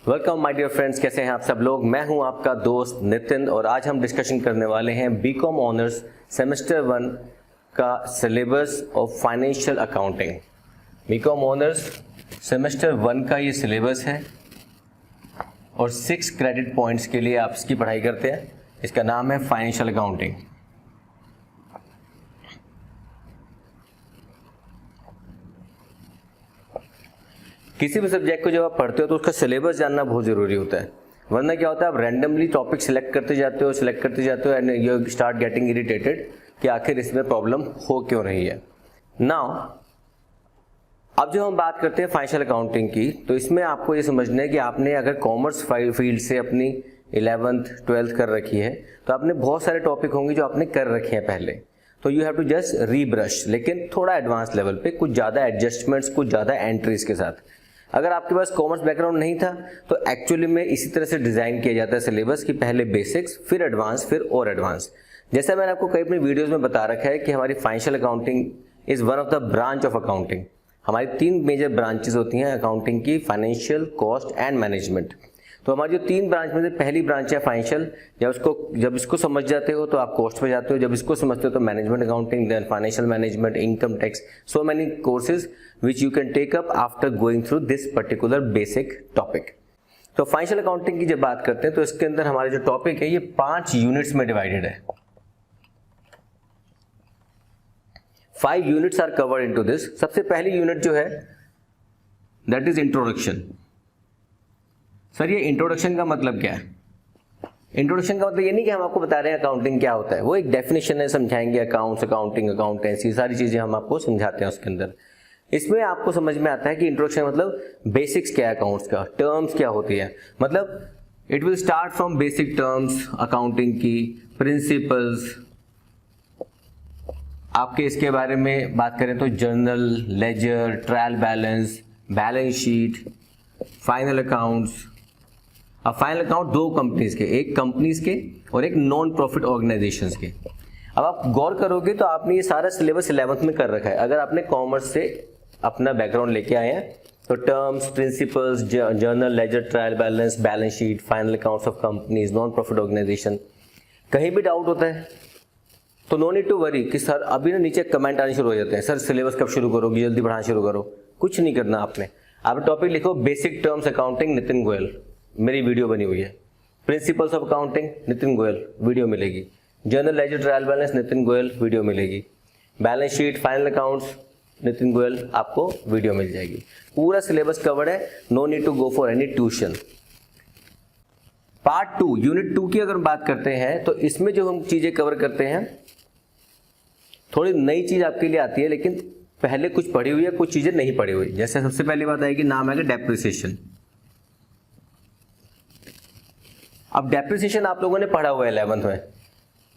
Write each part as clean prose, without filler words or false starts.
Welcome my dear friends, कैसे हैं आप सब लोग। मैं हूं आपका दोस्त नितिन और आज हम डिस्कशन करने वाले हैं बीकॉम ऑनर्स सेमेस्टर 1 का syllabus of financial accounting. BCom honours semester 1 का ये सिलेबस है और 6 क्रेडिट पॉइंट्स के लिए आप इसकी पढ़ाई करते हैं। इसका नाम है फाइनेंशियल अकाउंटिंग। किसी भी सब्जेक्ट को जब आप पढ़ते हो तो उसका सिलेबस जानना बहुत ज़रूरी होता है, वरना क्या होता है आप रैंडमली टॉपिक सिलेक्ट करते जाते हो and you start getting irritated कि आखिर इसमें प्रॉब्लम हो क्यों रही है। नाउ अब जो हम बात करते हैं फाइनेंशियल अकाउंटिंग की, तो इसमें आपको ये समझना है कि आपने अगर कॉमर्स फील्ड से अपनी 11th 12th कर रखी है तो आपने बहुत सारे टॉपिक होंगे जो आपने कर रखे हैं पहले, तो यू हैव टू जस्ट रीब्रश, लेकिन थोड़ा एडवांस लेवल पे, कुछ ज़्यादा एडजस्टमेंट्स, कुछ ज़्यादा एंट्रीज के साथ। अगर आपके पास कॉमर्स बैकग्राउंड नहीं था तो एक्चुअली में इसी तरह से डिज़ाइन किया जाता है सिलेबस कि पहले बेसिक्स, फिर एडवांस, फिर और एडवांस। जैसा मैंने आपको कई अपनी वीडियोस में बता रखा है कि हमारी financial accounting is one of the branch of accounting. हमारी 3 मेजर ब्रांचेस होती हैं अकाउंटिंग की, फाइनेंशियल, कॉस्ट एंड मैनेजमेंट। तो हमारी जो 3 ब्रांच में से पहली ब्रांच है फाइनेंशियल। जब इसको समझ जाते हो तो आप कॉस्ट पे जाते हो, जब इसको समझते हो तो management accounting, then financial management, income tax, so many courses which you can take up after going through this particular basic topic. तो फाइनेंशियल अकाउंटिंग की जब बात करते हैं तो इसके अंदर हमारे जो टॉपिक है ये 5 यूनिट्स में डिवाइडेड है। 5 units are covered into this. सबसे पहली यूनिट जो है दैट इज इंट्रोडक्शन। सर ये इंट्रोडक्शन का मतलब क्या है? इंट्रोडक्शन का मतलब ये नहीं कि हम आपको बता रहे हैं अकाउंटिंग क्या होता है, वो एक डेफिनेशन है, समझाएंगे अकाउंट्स, अकाउंटिंग, अकाउंटेंसी, सारी चीजें हम आपको समझाते हैं उसके अंदर। इसमें आपको समझ में आता है कि इंट्रोडक्शन मतलब बेसिक्स क्या है अकाउंट्स का, टर्म्स क्या होती है, मतलब it will start from basic terms accounting की, प्रिंसिपल्स, आपके इसके बारे में बात करें तो journal, ledger, trial balance, balance sheet, final accounts. अब फाइनल अकाउंट 2 कंपनीज के, एक कंपनीज के और एक नॉन प्रॉफिट ऑर्गेनाइजेशंस के। अब आप गौर करोगे तो आपने ये सारा सिलेबस 11th में कर रखा है। अगर आपने कॉमर्स से अपना बैकग्राउंड लेके आए हैं तो terms, principles, journal, ledger, trial balance, balance sheet, final accounts of companies, non profit organisation. कहीं भी डाउट होता है तो नो नीड टू वरी कि सर अभी ना नीचे कमेंट आने शुरू हो जाते हैं, सर सिलेबस कब शुरू करोगी, जल्दी पढ़ाना शुरू करो। कुछ नहीं करना आपने, आप टॉपिक लिखो basic terms accounting Nitin Goyal, मेरी वीडियो बनी हुई है। Principles of accounting Nitin Goyal, video मिलेगी। Journal, ledger, trial balance Nitin Goyal, video मिलेगी। Balance sheet, final accounts Nitin Goyal, आपको वीडियो मिल जाएगी। पूरा सिलेबस कवर्ड है, no need to go for any tuition. Part 2 unit 2 की अगर बात करते हैं तो इसमें जो हम चीजें कवर करते हैं, थोड़ी नई चीज आपके लिए आती है, लेकिन पहले कुछ पढ़ी हुई है, कुछ चीजें नहीं पढ़ी हुई। जैसे सबसे पहली बात आएगी, नाम आएगा डेप्रिसिएशन। अब डेप्रिसिएशन आप लोगों ने पढ़ा हुआ है 11th में।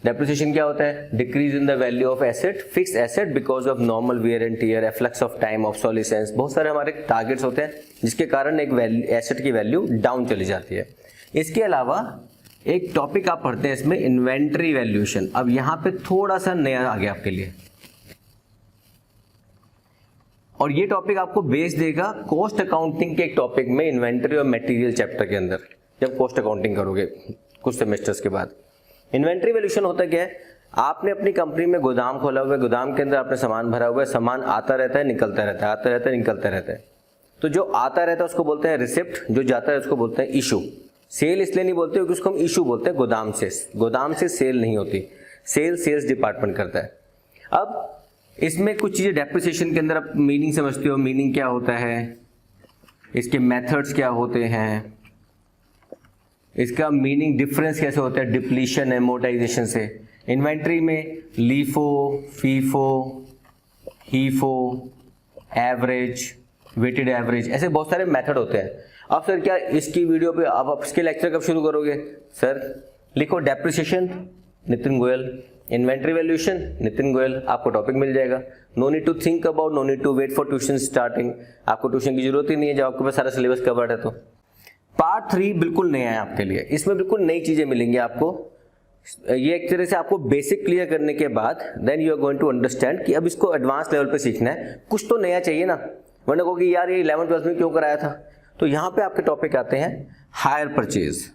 डेप्रिसिएशन क्या होता है? Decrease in the value of asset, fix asset because of normal wear and tear, efflux of time, obsolescence. बहुत सारे हमारे टारगेट्स होते हैं जिसके कारण एक एसेट की वैल्यू डाउन चली जाती है। इसके अलावा एक टॉपिक आप पढ़ते हैं इसमें, इन्वेंटरी वैल्यूएशन। अब यहां पे थोड़ा सा नया आ गया आपके लिए, और ये टॉपिक आपको बेस देगा कॉस्ट अकाउंटिंग के एक टॉपिक में, इन्वेंटरी और मटेरियल चैप्टर के अंदर, जब कॉस्ट अकाउंटिंग करोगे कुछ सेमेस्टर्स के बाद। इन्वेंटरी वैल्यूएशन होता क्या है? आपने अपनी कंपनी में गोदाम खोला हुआ है, गोदाम के अंदर आपने सामान भरा हुआ है, सामान आता रहता है, निकलता रहता है, आता रहता है, निकलता रहता है। तो जो आता रहता है उसको बोलते हैं रिसिप्ट, जो जाता है उसको बोलते हैं इशू। सेल इसलिए नहीं बोलते क्योंकि उसको हम इशू बोलते हैं, गोदाम से सेल नहीं होती, सेल सेल्स डिपार्टमेंट करता है। अब इसमें कुछ चीजें डेप्रिसिएशन के अंदर आप मीनिंग समझते हो, मीनिंग क्या होता है, इसके मेथड्स क्या होते हैं, इसका मीनिंग डिफरेंस कैसे होता है डिप्लीशन एमोर्टाइजेशन से। इन्वेंट्री में LIFO, FIFO, HIFO, average, weighted average, ऐसे बहुत सारे मेथड होते हैं। अब सर क्या इसकी वीडियो पे आप इसके लेक्चर कब शुरू करोगे? सर लिखो depreciation Nitin Goyal, inventory valuation Nitin Goyal, आपको टॉपिक मिल जाएगा। No need to think about, no need to wait for tuition starting. आपको ट्यूशन की जरूरत ही नहीं है जब आपके पास सारा सिलेबस कवर्ड है। तो पार्ट 3 बिल्कुल नया है आपके लिए, इसमें बिल्कुल नई चीजें मिलेंगी आपको। ये एक तरह से आपको बेसिक क्लियर करने के बाद then you are going to understand कि अब इसको एडवांस लेवल पे सीखना है, कुछ तो नया चाहिए ना, वरना कहोगे यार ये 11th 12th में क्यों कराया था। तो यहाँ पे आपके टॉपिक आते हैं हायर परचेज।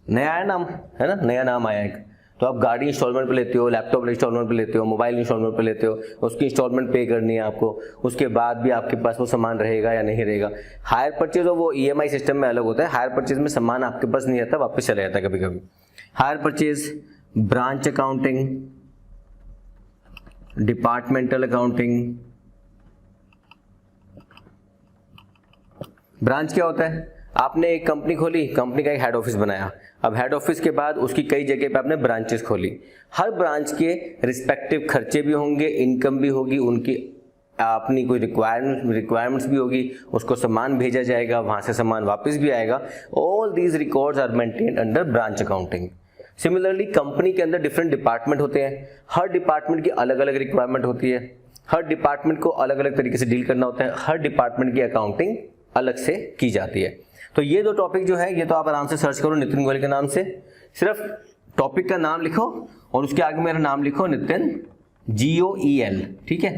नया है नाम, है ना, नया नाम आया है। तो आप गाड़ी इंस्टॉलमेंट पे लेते हो, लैपटॉप इंस्टॉलमेंट पे लेते हो, मोबाइल इंस्टॉलमेंट पे लेते हो, उसकी इंस्टॉलमेंट पे करनी है आपको, उसके बाद भी आपके पास वो सामान रहेगा या नहीं रहेगा। हायर परचेज और वो EMI सिस्टम में अलग होता है। हायर परचेज में सामान आपके पास नहीं रहता, वापस चला जाता है कभी कभी। Hire purchase, branch accounting, departmental accounting. Branch क्या होता है? आपने एक कंपनी खोली, कंपनी का एक हेड ऑफिस बनाया। अब हेड ऑफिस के बाद उसकी कई जगह पे आपने ब्रांचेस खोली। हर ब्रांच के रिस्पेक्टिव खर्चे भी होंगे, इनकम भी होगी, उनकी अपनी कोई रिक्वायरमेंट्स भी होगी, उसको सामान भेजा जाएगा, वहां से सामान वापस भी आएगा। All these records are maintained under branch accounting. Similarly company के अंदर डिफरेंट डिपार्टमेंट होते हैं, हर डिपार्टमेंट की अलग अलग रिक्वायरमेंट होती है, हर डिपार्टमेंट को अलग अलग तरीके से डील करना होता है, हर डिपार्टमेंट की अकाउंटिंग अलग से की जाती है। तो ये दो टॉपिक जो है ये तो आप आराम से सर्च करो नितिन गोयल के नाम से, सिर्फ टॉपिक का नाम लिखो और उसके आगे मेरा नाम लिखो नितिन, GOEL, ठीक है।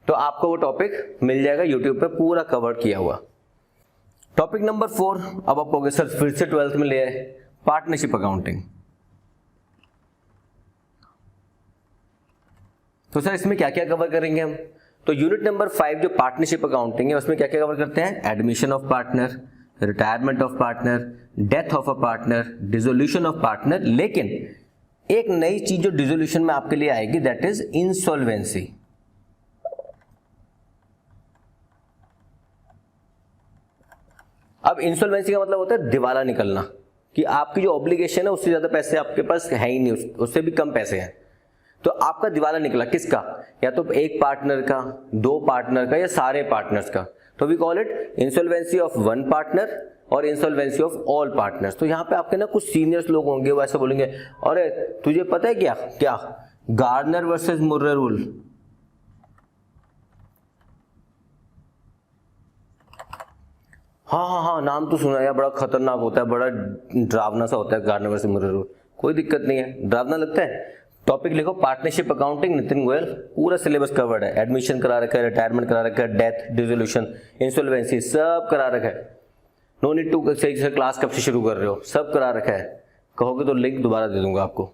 तो आपको वो टॉपिक मिल जाएगा यूट्यूब पे पूरा कवर किया हुआ। टॉपिक नंबर 4, अब आप कहोगे सर फिर से 12th में ले आए, पार्टनरशिप अकाउंटिंग। तो सर इसमें क्या क्या कवर करेंगे हम? तो यूनिट नंबर 5 जो पार्टनरशिप अकाउंटिंग है उसमें क्या क्या कवर करते हैं? Admission of partner, retirement of partner, death of a partner, dissolution of partner. लेकिन एक नई चीज जो डिसोल्यूशन में आपके लिए आएगी दैट इज इंसॉल्वेंसी। अब इंसॉल्वेंसी का मतलब होता है दिवाला निकलना, कि आपकी जो ऑब्लिगेशन है उससे ज्यादा पैसे आपके पास है ही नहीं, उससे भी कम पैसे हैं। तो आपका दिवाला निकला, किसका? या तो एक पार्टनर का, दो पार्टनर का, या सारे पार्टनर्स का। तो we call it insolvency of one partner और इंसॉल्वेंसी ऑफ ऑल पार्टनर्स। तो यहाँ पे आपके ना कुछ सीनियर्स लोग होंगे वो ऐसा बोलेंगे, अरे तुझे पता है क्या क्या गार्डनर वर्सेस मुर्रे रूल। हाँ, नाम तो सुना है, बड़ा खतरनाक होता है, बड़ा डरावना सा होता है गार्डनर वर्सेस मुर्रे रूल। कोई दिक्कत नहीं है, डरावना लगता है? टॉपिक लिखो पार्टनरशिप अकाउंटिंग, नितिन गोयल, पूरा सिलेबस कवर्ड है। एडमिशन करा रखा है, रिटायरमेंट करा रखा है, डेथ, डिसोल्यूशन, इंसॉल्वेंसी सब करा रखा है। नो नीड टू सही से क्लास कब से शुरू कर रहे हो, सब करा रखा है। कहोगे तो लिंक दोबारा दे दूंगा आपको।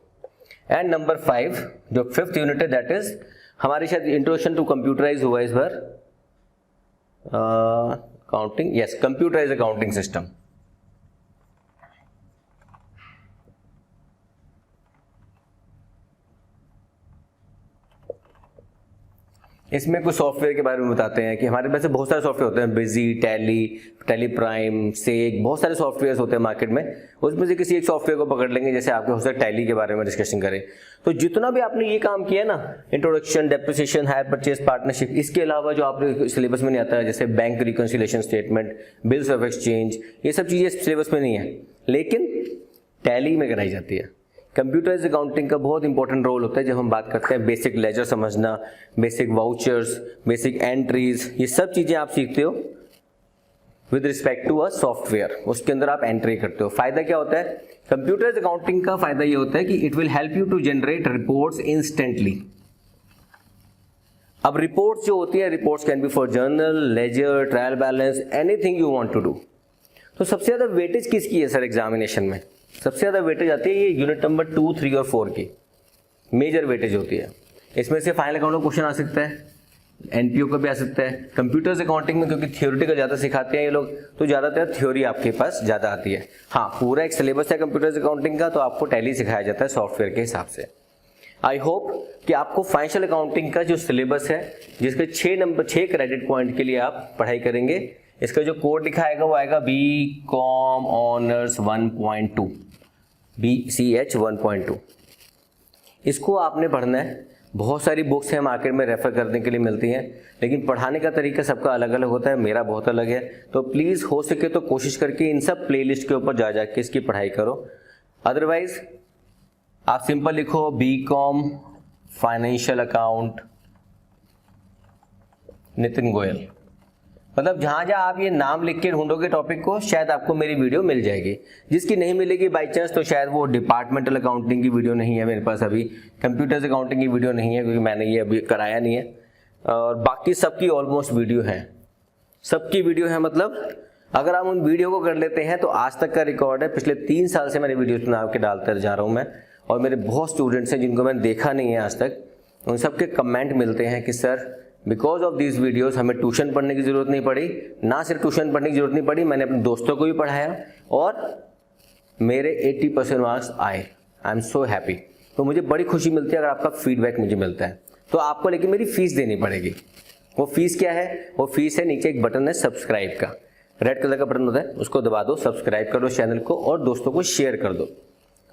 एंड नंबर 5 जो 5th यूनिट है दैट इज हमारी शायद इंट्रोडक्शन टू कंप्यूटराइज हुआ इस बार, accounting, yes, computerise accounting system. इसमें कुछ सॉफ्टवेयर के बारे में बताते हैं कि हमारे पास बहुत सारे सॉफ्टवेयर होते हैं, बिजी, टैली प्राइम, सेक, बहुत सारे सॉफ्टवेयर होते हैं मार्केट में। उसमें से किसी एक सॉफ्टवेयर को पकड़ लेंगे, जैसे आपके हो सकता है टैली के बारे में डिस्कशन करें। तो जितना भी आपने ये काम किया ना, introduction, depreciation, hire purchase, partnership, इसके अलावा जो आपके सिलेबस में नहीं आता है जैसे bank reconciliation statement, bills of exchange, ये सब चीजें सिलेबस में नहीं है, लेकिन टैली में कराई जाती है। कंप्यूटराइज अकाउंटिंग का बहुत इंपॉर्टेंट रोल होता है जब हम बात करते हैं बेसिक लेजर समझना, बेसिक वाउचर्स, बेसिक एंट्रीज, ये सब चीजें आप सीखते हो with respect to a software, उसके अंदर आप एंट्री करते हो। फायदा क्या होता है कंप्यूटराइज अकाउंटिंग का? फायदा ये होता है कि it will help you to generate reports instantly. अब रिपोर्ट्स जो होती है, reports can be for journal, ledger, trial balance, anything you want to do. तो सबसे ज्यादा वेटेज किसकी है सर एग्जामिनेशन में? सबसे ज्यादा वेटेज आती है ये यूनिट नंबर 2, 3 और 4 की, मेजर वेटेज होती है। इसमें से फाइनल अकाउंट का क्वेश्चन आ सकता है, एनपीओ का भी आ सकता है। कंप्यूटर्स अकाउंटिंग में क्योंकि थियोरिटिकल ज्यादा सिखाते हैं ये लोग, तो ज्यादातर थ्योरी आपके पास ज्यादा आती है। हाँ, पूरा एक सिलेबस है कंप्यूटर्स अकाउंटिंग का, तो आपको टैली सिखाया जाता है सॉफ्टवेयर के हिसाब से। आई होप कि आपको फाइनेंशियल अकाउंटिंग का जो सिलेबस है, जिसके 6 क्रेडिट पॉइंट के लिए आप पढ़ाई करेंगे, इसका जो कोड लिखा आएगा वो आएगा BCom ऑनर्स 1.2, BCH 1.2। इसको आपने पढ़ना है। बहुत सारी बुक्स हैं मार्केट में रेफर करने के लिए मिलती हैं, लेकिन पढ़ाने का तरीका सबका अलग अलग होता है, मेरा बहुत अलग है। तो प्लीज़ हो सके तो कोशिश करके इन सब प्लेलिस्ट के ऊपर जा के इसकी पढ़ाई करो। अदरवाइज आप सिंपल लिखो BCom financial account Nitin Goyal, मतलब जहां जहां आप ये नाम लिख के ढूंढोगे टॉपिक को, शायद आपको मेरी वीडियो मिल जाएगी। जिसकी नहीं मिलेगी बाई चांस, तो शायद वो डिपार्टमेंटल अकाउंटिंग की वीडियो नहीं है मेरे पास, अभी कंप्यूटर्स अकाउंटिंग की वीडियो नहीं है, क्योंकि मैंने ये अभी कराया नहीं है। और बाकी सबकी ऑलमोस्ट वीडियो है, सबकी वीडियो है। मतलब अगर आप उन वीडियो को कर लेते हैं तो आज तक का रिकॉर्ड है। पिछले 3 साल से मैंने वीडियोस बना के डालते जा रहा हूँ मैं, और मेरे बहुत स्टूडेंट्स हैं जिनको मैंने देखा नहीं है आज तक, उन सबके कमेंट मिलते हैं कि sir because of these videos हमें ट्यूशन पढ़ने की ज़रूरत नहीं पड़ी। ना सिर्फ ट्यूशन पढ़ने की ज़रूरत नहीं पड़ी, मैंने अपने दोस्तों को भी पढ़ाया और मेरे 80% मार्क्स आए। I am so happy. तो मुझे बड़ी खुशी मिलती है अगर आपका फीडबैक मुझे मिलता है। तो आपको लेकिन मेरी फीस देनी पड़ेगी। वो फीस क्या है? वो फीस है, नीचे एक बटन है सब्सक्राइब का, रेड कलर का बटन होता है, उसको दबा दो, सब्सक्राइब कर दो चैनल को और दोस्तों को शेयर कर दो।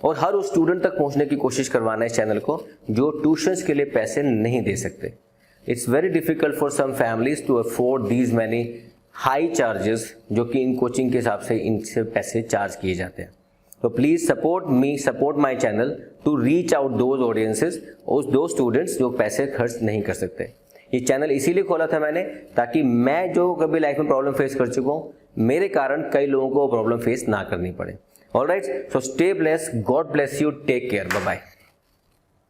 और हर उस स्टूडेंट तक पहुंचने की कोशिश करवाना है इस चैनल को जो ट्यूशंस के लिए पैसे नहीं दे सकते। It's very difficult for some families to afford these many high charges, जो कि इन कोचिंग के हिसाब से इनसे पैसे चार्ज किए जाते हैं। तो please support me, support my channel to reach out those audiences, दो स्टूडेंट्स जो पैसे खर्च नहीं कर सकते। ये चैनल इसीलिए खोला था मैंने ताकि मैं जो कभी लाइफ में प्रॉब्लम फेस कर चुका हूँ, मेरे कारण कई लोगों को प्रॉब्लम फेस ना करनी पड़े। Alright, so stay blessed, God bless you, take care, bye bye.